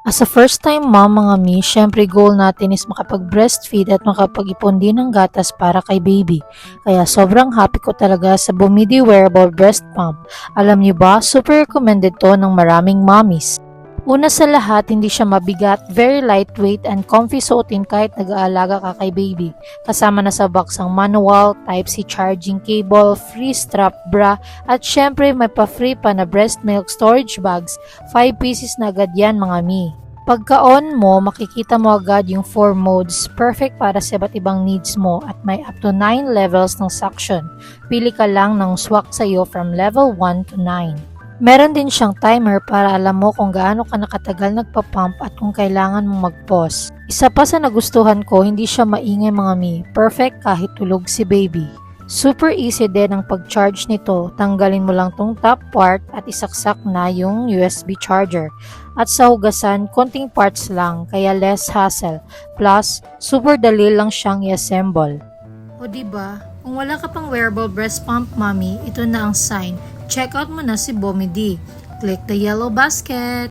As a first-time mom mga mi, syempre goal natin is makapag-breastfeed at makapag-ipon din ng gatas para kay baby. Kaya sobrang happy ko talaga sa Bumidi Wearable Breast Pump. Alam niyo ba, super recommended to ng maraming mommies. Una sa lahat, hindi siya mabigat, very lightweight and comfy suotin kahit nag-aalaga ka kay baby. Kasama na sa box ang manual, Type-C charging cable, free strap bra, at syempre may pa-free pa na breast milk storage bags. 5 pieces na agad yan mga mi. Pagka-on mo, makikita mo agad yung 4 modes, perfect para sa iba't ibang needs mo at may up to 9 levels ng suction. Pili ka lang ng swak sa'yo from level 1 to 9. Meron din siyang timer para alam mo kung gaano ka nakatagal nagpa-pump at kung kailangan mong mag-pause. Isa pa sa nagustuhan ko, hindi siya maingay mga mi, perfect kahit tulog si baby. Super easy din ang pag-charge nito, tanggalin mo lang tong top part at isaksak na yung USB charger. At sa hugasan, konting parts lang, kaya less hassle. Plus, super dali lang siyang i-assemble. O diba, kung wala ka pang wearable breast pump mommy, ito na ang sign. Check out mo na si Bomidi. Click the yellow basket.